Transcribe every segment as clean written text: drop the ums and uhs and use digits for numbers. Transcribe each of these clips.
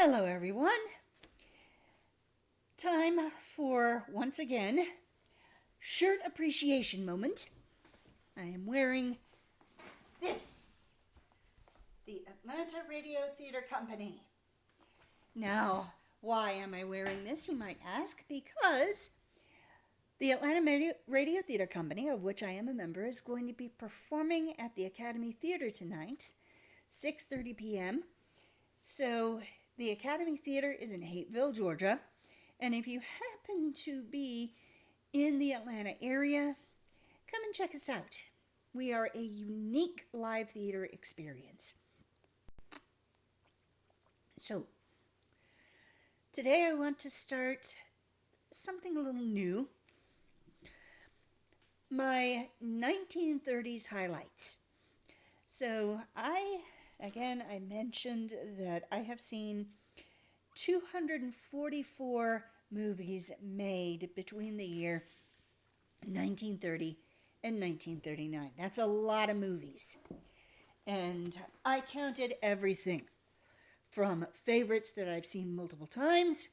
Hello, everyone. Time for, once again, shirt appreciation moment. I am wearing this, the Atlanta Radio Theater Company. Now, why am I wearing this, you might ask? Because the Atlanta Radio Theater Company, of which I am a member, is going to be performing at the Academy Theater tonight, 6:30 p.m. So, the Academy Theater is in Hateville, Georgia. And if you happen to be in the Atlanta area, come and check us out. We are a unique live theater experience. So, today I want to start something a little new. My 1930s highlights. So, I mentioned that I have seen 244 movies made between the year 1930 and 1939. That's a lot of movies. And I counted everything from favorites that I've seen multiple times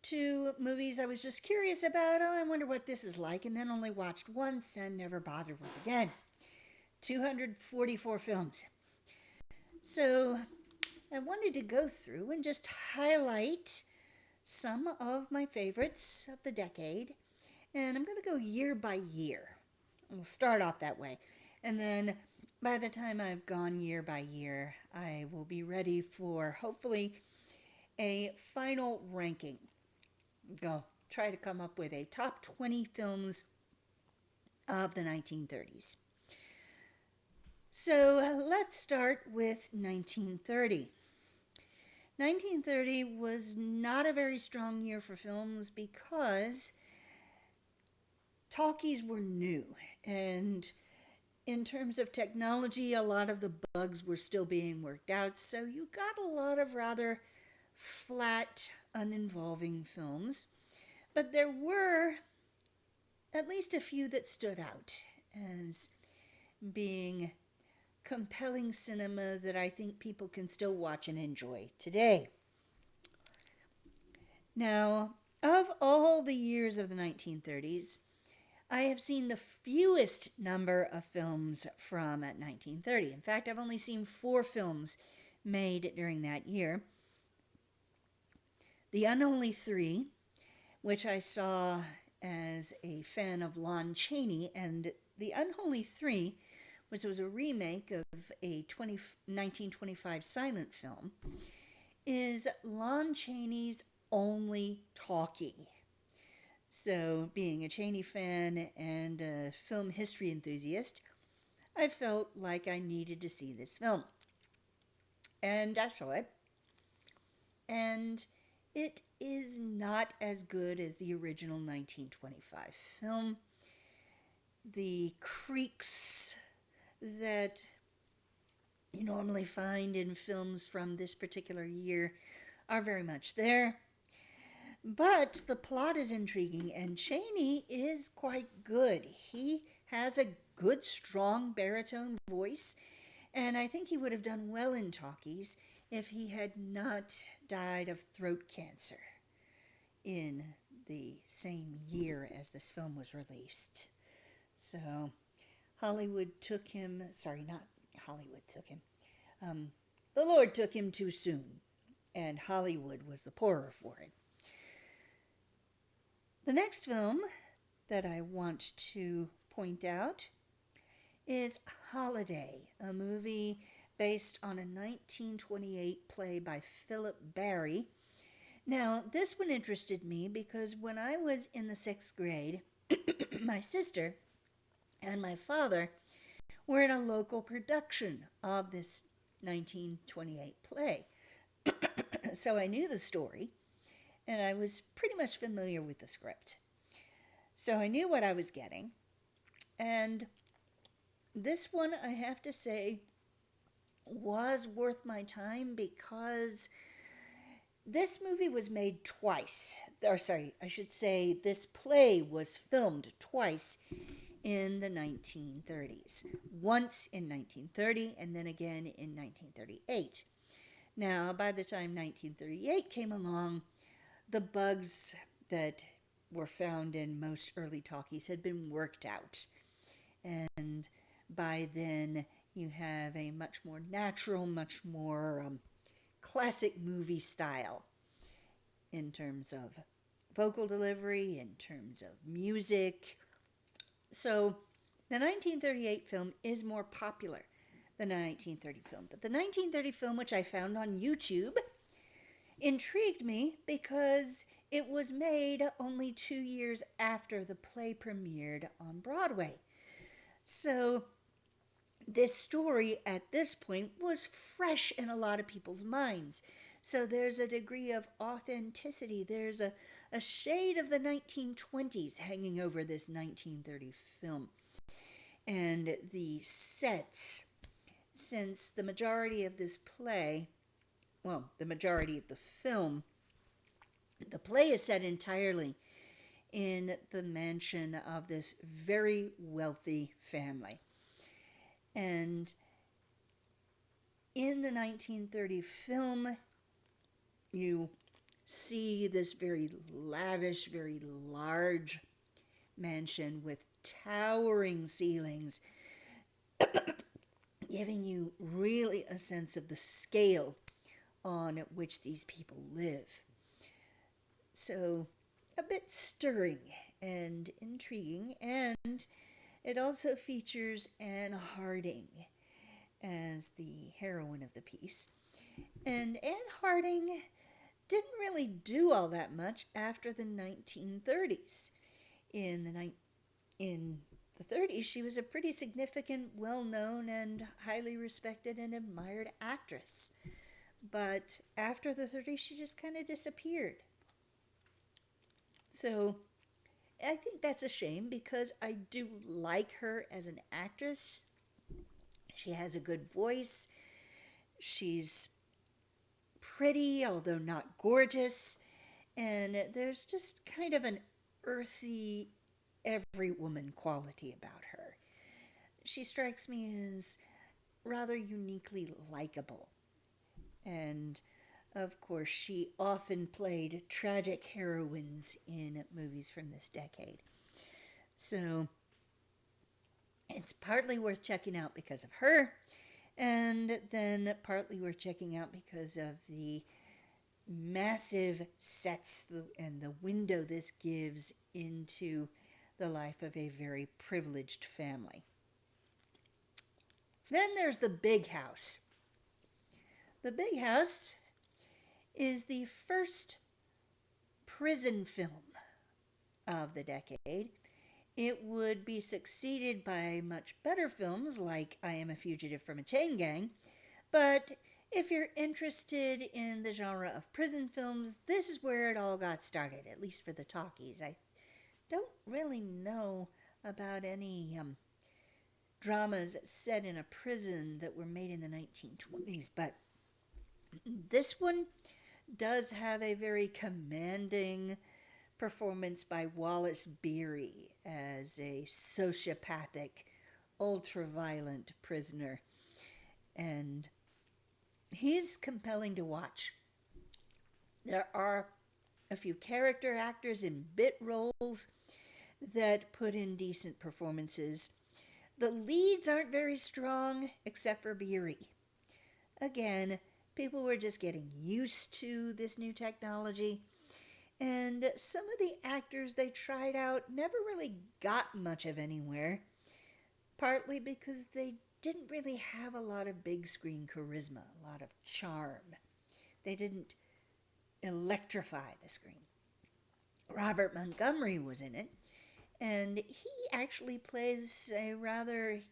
to movies I was just curious about. Oh, I wonder what this is like, and then only watched once and never bothered with again. 244 films. So I wanted to go through and just highlight some of my favorites of the decade. And I'm going to go year by year. We'll start off that way. And then by the time I've gone year by year, I will be ready for hopefully a final ranking. Go try to come up with a top 20 films of the 1930s. So let's start with 1930. 1930 was not a very strong year for films because talkies were new, and in terms of technology, a lot of the bugs were still being worked out, so you got a lot of rather flat, uninvolving films. But there were at least a few that stood out as being compelling cinema that I think people can still watch and enjoy today. Now, of all the years of the 1930s, I have seen the fewest number of films from 1930. In fact, I've only seen 4 films made during that year. The Unholy Three, which I saw as a fan of Lon Chaney, and The Unholy Three, which was a remake of a 1925 silent film, is Lon Chaney's only talkie. So, being a Chaney fan and a film history enthusiast, I felt like I needed to see this film. And I saw it. And it is not as good as the original 1925 film. The creaks that you normally find in films from this particular year are very much there. But the plot is intriguing, and Chaney is quite good. He has a good, strong baritone voice, and I think he would have done well in talkies if he had not died of throat cancer in the same year as this film was released. So Hollywood took him, the Lord took him too soon, and Hollywood was the poorer for it. The next film that I want to point out is Holiday, a movie based on a 1928 play by Philip Barry. Now, this one interested me because when I was in the 6th grade, my sister and my father were in a local production of this 1928 play. So I knew the story, and I was pretty much familiar with the script. So I knew what I was getting. And this one, I have to say, was worth my time because this movie was made twice. This play was filmed twice in the 1930s. Once in 1930 and then again in 1938. Now, by the time 1938 came along, the bugs that were found in most early talkies had been worked out. And by then, you have a much more natural, much more classic movie style in terms of vocal delivery, in terms of music. So the 1938 film is more popular than the 1930 film. But the 1930 film, which I found on YouTube, intrigued me because it was made only 2 years after the play premiered on Broadway. So this story at this point was fresh in a lot of people's minds. So there's a degree of authenticity. There's a shade of the 1920s hanging over this 1930 film. And the sets, since the majority of this play, well, the majority of the film, the play is set entirely in the mansion of this very wealthy family. And in the 1930 film, you see this very lavish, very large mansion with towering ceilings, giving you really a sense of the scale on which these people live. So, a bit stirring and intriguing, and it also features Anne Harding as the heroine of the piece. And Anne Harding didn't really do all that much after the 1930s. In the 30s, she was a pretty significant, well-known, and highly respected and admired actress. But after the 30s, she just kind of disappeared. So I think that's a shame because I do like her as an actress. She has a good voice. She's pretty, although not gorgeous. And there's just kind of an earthy, every woman quality about her. She strikes me as rather uniquely likable. And of course, she often played tragic heroines in movies from this decade. So it's partly worth checking out because of her, and then partly worth checking out because of the massive sets and the window this gives into the life of a very privileged family. Then there's The Big House. The Big House is the first prison film of the decade. It would be succeeded by much better films like I Am a Fugitive from a Chain Gang, but if you're interested in the genre of prison films, this is where it all got started, at least for the talkies. I don't really know about any dramas set in a prison that were made in the 1920s, but this one does have a very commanding performance by Wallace Beery as a sociopathic, ultra-violent prisoner. And he's compelling to watch. There are a few character actors in bit roles that put in decent performances. The leads aren't very strong, except for Beery. Again, people were just getting used to this new technology, and some of the actors they tried out never really got much of anywhere, partly because they didn't really have a lot of big screen charisma, a lot of charm. They didn't electrify the screen. Robert Montgomery was in it, and he actually plays a rather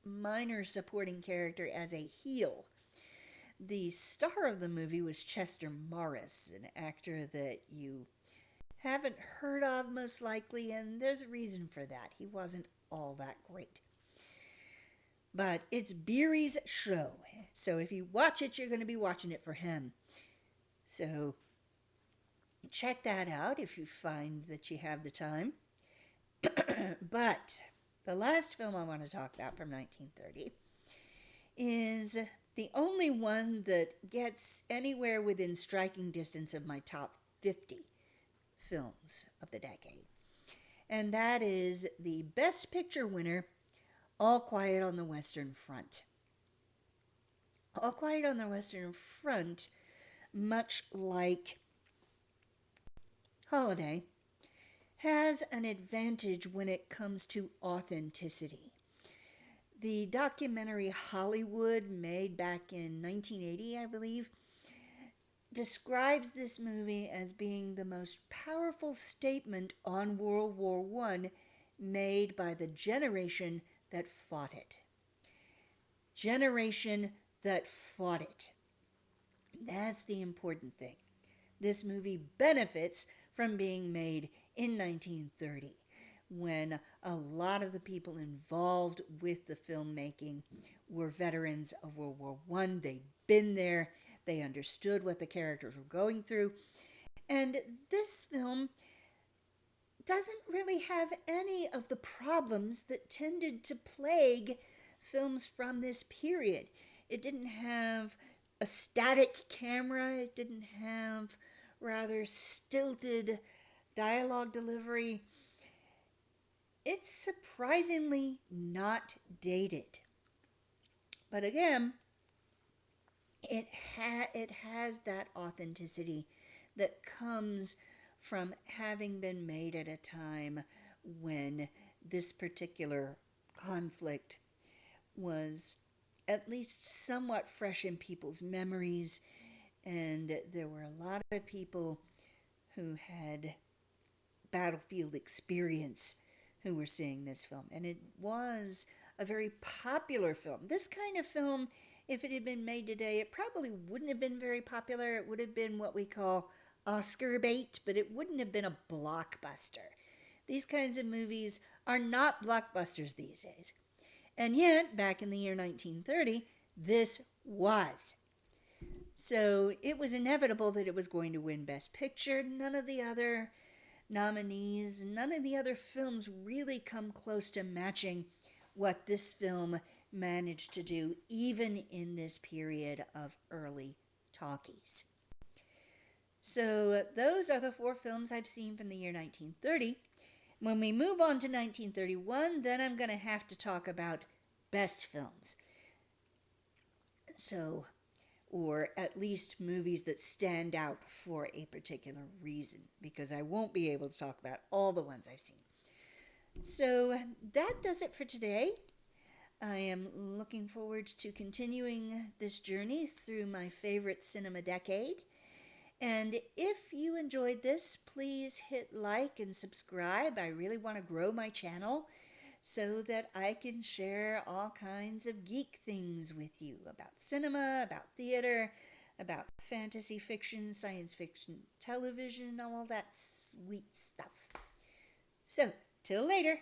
minor supporting character as a heel. The star of the movie was Chester Morris, an actor that you haven't heard of most likely, and there's a reason for that. He wasn't all that great. But it's Beery's show, so if you watch it, you're going to be watching it for him. So check that out if you find that you have the time. But the last film I want to talk about from 1930 is The only one that gets anywhere within striking distance of my top 50 films of the decade. And that is the Best Picture winner, All Quiet on the Western Front. All Quiet on the Western Front, much like Holiday, has an advantage when it comes to authenticity. The documentary Hollywood, made back in 1980, I believe, describes this movie as being the most powerful statement on World War I made by the generation that fought it. Generation that fought it. That's the important thing. This movie benefits from being made in 1930, when a lot of the people involved with the filmmaking were veterans of World War I. They'd been there, they understood what the characters were going through, and this film doesn't really have any of the problems that tended to plague films from this period. It didn't have a static camera, it didn't have rather stilted dialogue delivery. It's surprisingly not dated. But again, it has that authenticity that comes from having been made at a time when this particular conflict was at least somewhat fresh in people's memories, and there were a lot of people who had battlefield experience who were seeing this film. And it was a very popular film. This kind of film, if it had been made today, it probably wouldn't have been very popular. It would have been what we call Oscar bait, but it wouldn't have been a blockbuster. These kinds of movies are not blockbusters these days. And yet, back in the year 1930, this was. So it was inevitable that it was going to win Best Picture. None of the other nominees, none of the other films really come close to matching what this film managed to do, even in this period of early talkies. So those are the 4 films I've seen from the year 1930. When we move on to 1931, then I'm going to have to talk about best films. So, or at least movies that stand out for a particular reason, because I won't be able to talk about all the ones I've seen. So that does it for today. I am looking forward to continuing this journey through my favorite cinema decade. And if you enjoyed this, please hit like and subscribe. I really want to grow my channel so that I can share all kinds of geek things with you about cinema, about theater, about fantasy fiction, science fiction, television, all that sweet stuff. So, till later.